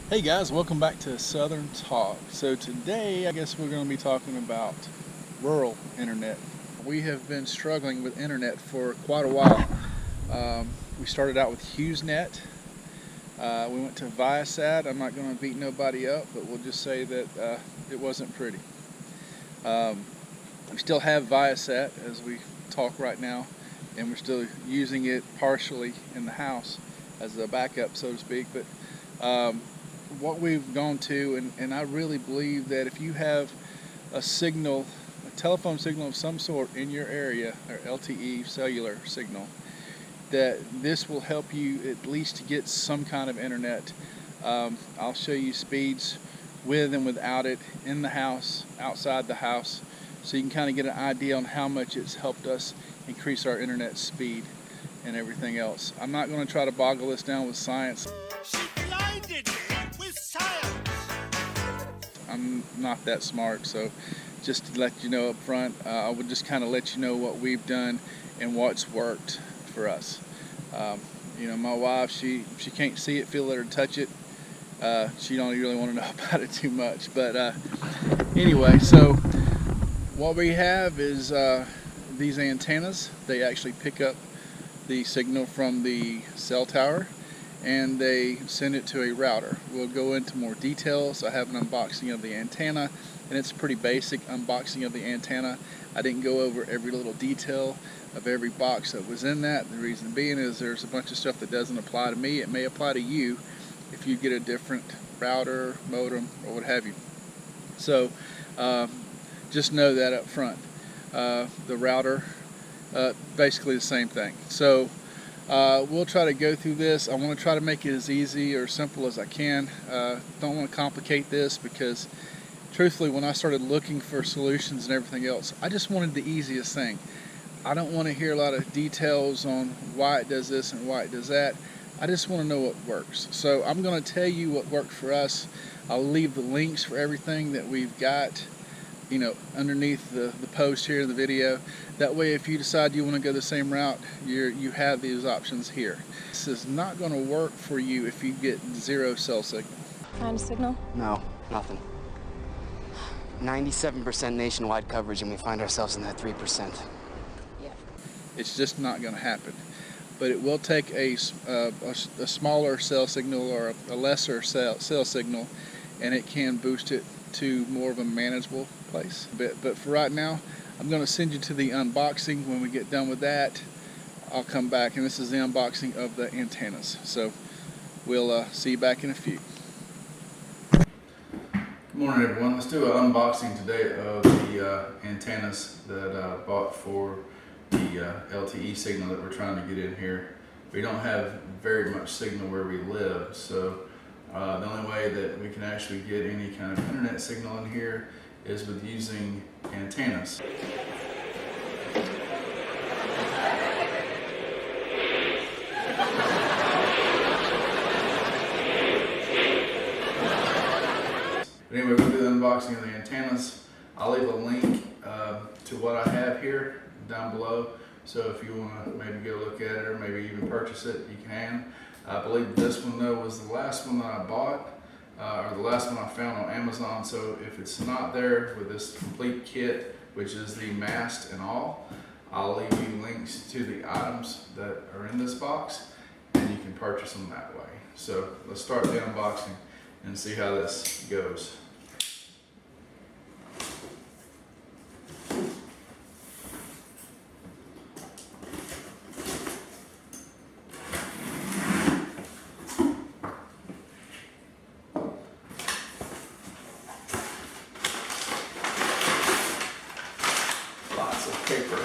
Hey guys, welcome back to Southern Talk. So today I guess we're going to be talking about rural internet. We have been struggling with internet for quite a while. We started out with HughesNet. We went to Viasat. I'm not going to beat nobody up, but we'll just say that it wasn't pretty. We still have Viasat as we talk right now, and we're still using it partially in the house as a backup, so to speak. But what we've gone to, and I really believe that if you have a signal, a telephone signal of some sort in your area, or LTE cellular signal, that this will help you at least to get some kind of internet. I'll show you speeds with and without it in the house, outside the house, so you can kind of get an idea on how much it's helped us increase our internet speed and everything else. I'm not going to try to boggle this down with science. She blinded me with science. I'm not that smart, so just to let you know up front, I would just kind of let you know what we've done and what's worked for us. My wife, she can't see it, feel it, or touch it. She don't really want to know about it too much. But anyway, so what we have is these antennas. They actually pick up the signal from the cell tower and they send it to a router. We'll go into more details. I have an unboxing of the antenna, and it's a pretty basic unboxing of the antenna. I didn't go over every little detail of every box that was in that. The reason being is there's a bunch of stuff that doesn't apply to me. It may apply to you if you get a different router, modem, or what have you. So just know that up front. The router, basically the same thing. So we'll try to go through this. I want to try to make it as easy or simple as I can. Don't want to complicate this because truthfully, when I started looking for solutions and everything else, I just wanted the easiest thing. I don't want to hear a lot of details on why it does this and why it does that. I just want to know what works. So I'm going to tell you what worked for us. I'll leave the links for everything that we've got, underneath the post here in the video. That way, if you decide you want to go the same route, you have these options here. This is not going to work for you if you get zero cell signal. Find a signal? No, nothing. 97% nationwide coverage, and we find ourselves in that 3%. Yeah. It's just not going to happen. But it will take a smaller cell signal or a lesser cell signal, and it can boost it to more of a manageable place. But for right now, I'm going to send you to the unboxing. When we get done with that, I'll come back, and this is the unboxing of the antennas. So we'll see you back in a few. Good morning, everyone. Let's do an unboxing today of the antennas that I bought for the LTE signal that we're trying to get in here. We don't have very much signal where we live, so the only way that we can actually get any kind of internet signal in here is with using antennas. But anyway, we'll do the unboxing of the antennas. I'll leave a link to what I have here down below. So if you want to maybe go look at it or maybe even purchase it, you can. I believe this one though was the last one that I bought, or the last one I found on Amazon. So if it's not there with this complete kit, which is the mast and all, I'll leave you links to the items that are in this box, and you can purchase them that way. So let's start the unboxing and see how this goes. Lots of paper.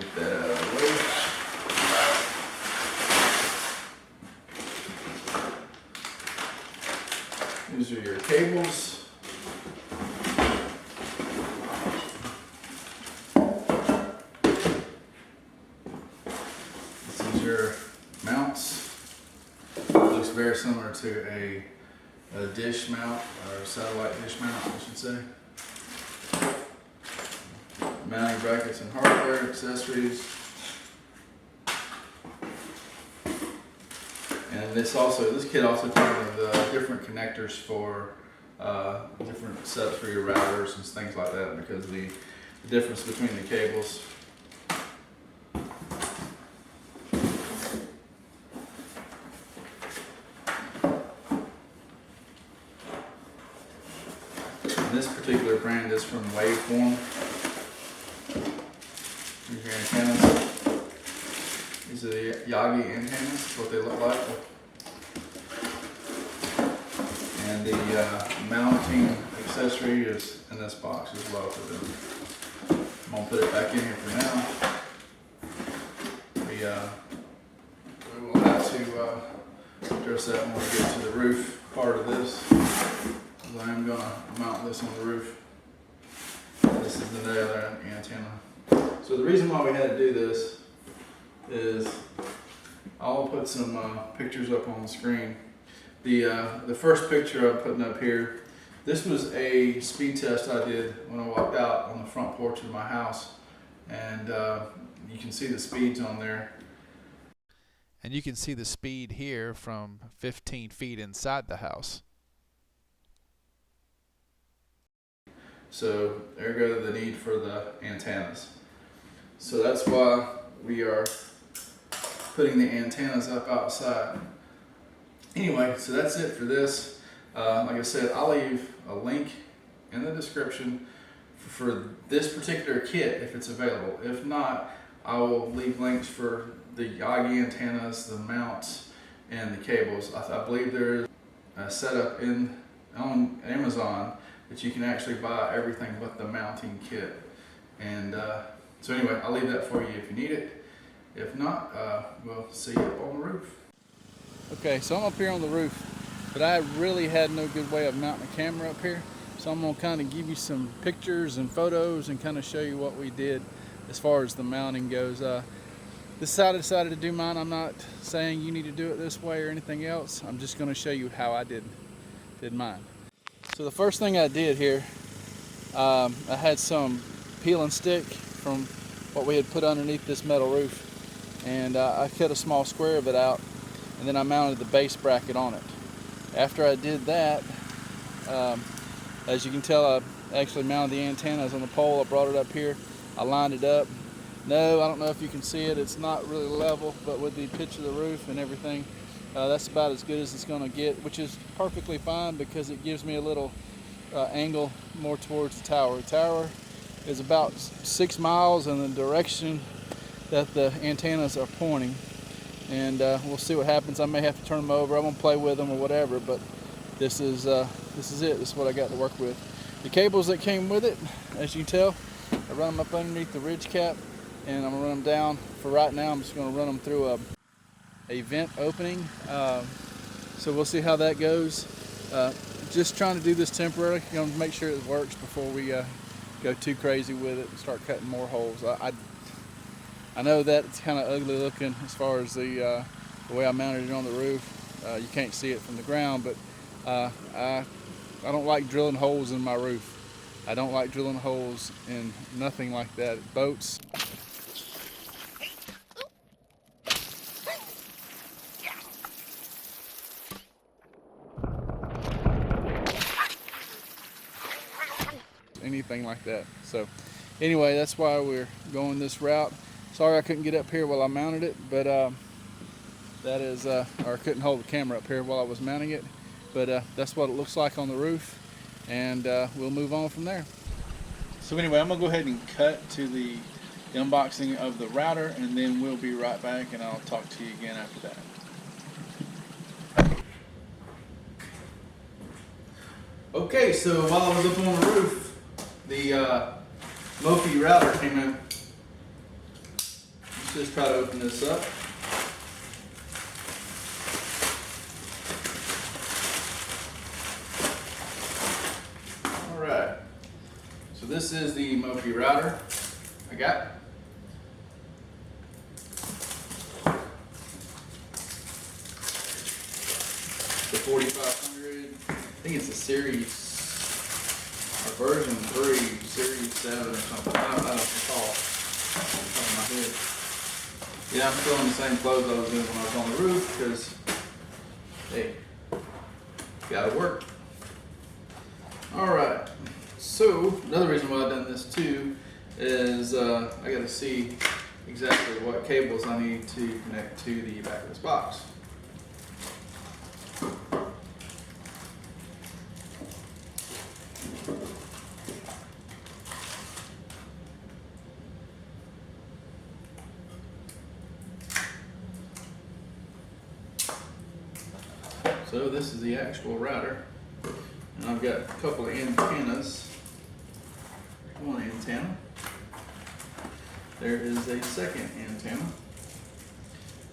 Get that out of the way. These are your cables. This is your mounts. Looks very similar to a dish mount, or a satellite dish mount, I should say. Mounting brackets and hardware accessories. this kit also comes with different connectors for different setups for your routers and things like that, because of the difference between the cables. And this particular brand is from Waveform. Here's your antennas. These are the Yagi antennas, that's what they look like. And the mounting accessory is in this box as well for them. I'm going to put it back in here for now. We will have to address that when we get to the roof part of this. I am going to mount this on the roof. This is the other antenna. So the reason why we had to do this is I'll put some pictures up on the screen. The first picture I'm putting up here, this was a speed test I did when I walked out on the front porch of my house, and you can see the speeds on there. And you can see the speed here from 15 feet inside the house. So there goes the need for the antennas. So that's why we are putting the antennas up outside. Anyway, so that's it for this. Like I said, I'll leave a link in the description for this particular kit if it's available. If not, I will leave links for the Yagi antennas, the mounts, and the cables. I believe there is a setup on Amazon that you can actually buy everything but the mounting kit. And so anyway, I'll leave that for you if you need it. If not, we'll see you up on the roof. Okay, so I'm up here on the roof, but I really had no good way of mounting a camera up here. So I'm gonna kind of give you some pictures and photos and kind of show you what we did as far as the mounting goes. This side I decided to do mine. I'm not saying you need to do it this way or anything else. I'm just gonna show you how I did mine. So the first thing I did here, I had some peel and stick from what we had put underneath this metal roof, and I cut a small square of it out, and then I mounted the base bracket on it. After I did that, as you can tell, I actually mounted the antennas on the pole. I brought it up here, I lined it up. No, I don't know if you can see it, it's not really level, but with the pitch of the roof and everything, that's about as good as it's going to get, which is perfectly fine because it gives me a little angle more towards the tower. The tower is about 6 miles in the direction that the antennas are pointing, and we'll see what happens. I may have to turn them over. I won't play with them or whatever, but this is it. This is what I got to work with. The cables that came with it, as you can tell, I run them up underneath the ridge cap, and I'm gonna run them down. For right now, I'm just gonna run them through a vent opening. So we'll see how that goes. Just trying to do this temporarily, gonna make sure it works before we go too crazy with it and start cutting more holes. I know that it's kind of ugly looking as far as the way I mounted it on the roof. You can't see it from the ground, but I don't like drilling holes in my roof. I don't like drilling holes in nothing like that. Boats. Anything like that. So anyway, that's why we're going this route. Sorry I couldn't get up here while I mounted it, but that is, or I couldn't hold the camera up here while I was mounting it, but that's what it looks like on the roof, and we'll move on from there. So anyway, I'm gonna go ahead and cut to the unboxing of the router, and then we'll be right back, and I'll talk to you again after that. Okay, so while I was up on the roof, the Mofi router came in. Let's just try to open this up. Alright, so this is the Mofi router I got. The 4500, I think it's a series, version 3, series 7 or something. I don't recall off the top of my head. Yeah, I'm still in the same clothes I was in when I was on the roof because hey, gotta work. Alright, so another reason why I've done this too is I gotta see exactly what cables I need to connect to the back of this box. So this is the actual router, and I've got a couple of antennas. One antenna. There is a second antenna.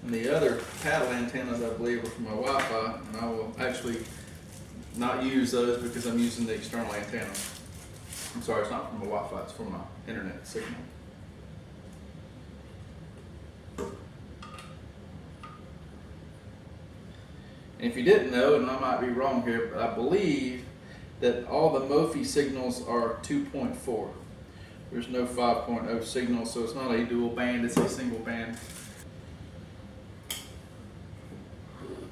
And the other paddle antennas, I believe, are for my Wi-Fi, and I will actually not use those because I'm using the external antenna. I'm sorry, it's not for my Wi-Fi, it's for my internet signal. And if you didn't know, and I might be wrong here, but I believe that all the Mofi signals are 2.4. There's no 5.0 signal, so it's not a dual band, it's a single band.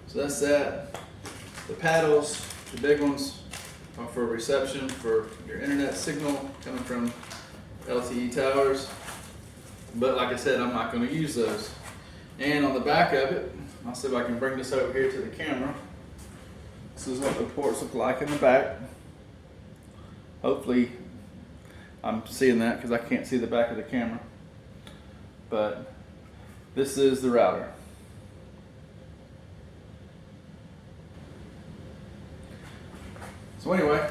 So that's that. The paddles, the big ones, are for reception for your internet signal coming from LTE towers. But like I said, I'm not going to use those. And on the back of it, I'll see if I can bring this over here to the camera. This is what the ports look like in the back. Hopefully I'm seeing that because I can't see the back of the camera. But this is the router. So anyway,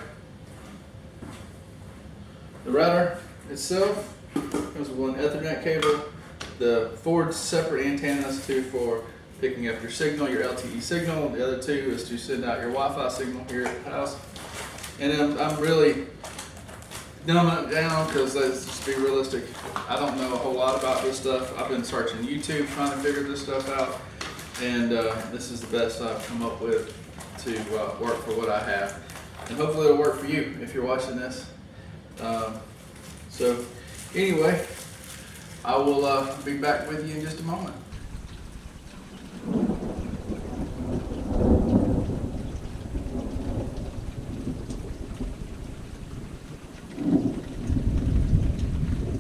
the router itself comes with one Ethernet cable, the 4 separate antennas, 2 for picking up your signal, your LTE signal. The other 2 is to send out your Wi-Fi signal here at the house. And I'm really dumbing it down because let's just be realistic. I don't know a whole lot about this stuff. I've been searching YouTube trying to figure this stuff out, and this is the best I've come up with to work for what I have. And hopefully it'll work for you if you're watching this. So anyway, I will be back with you in just a moment.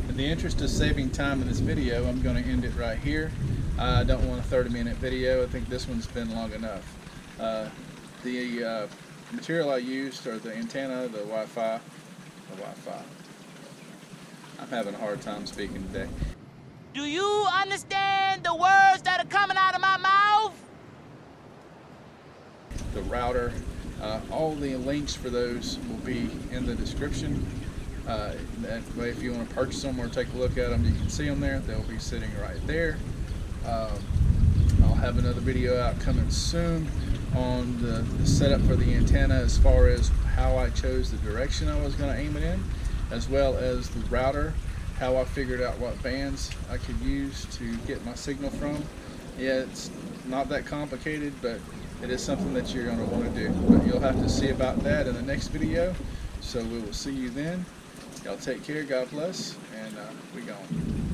In the interest of saving time in this video, I'm going to end it right here. I don't want a 30-minute video. I think this one's been long enough. The material I used are the antenna, the Wi-Fi. I'm having a hard time speaking today. Do you understand the words that are coming out of my mouth? The router, all the links for those will be in the description. That way, if you want to purchase them or take a look at them, you can see them there. They'll be sitting right there. I'll have another video out coming soon on the setup for the antenna, as far as how I chose the direction I was going to aim it in, as well as the router, how I figured out what bands I could use to get my signal from. Yeah, it's not that complicated, but it is something that you're going to want to do. But you'll have to see about that in the next video. So we will see you then. Y'all take care, God bless, and we gone.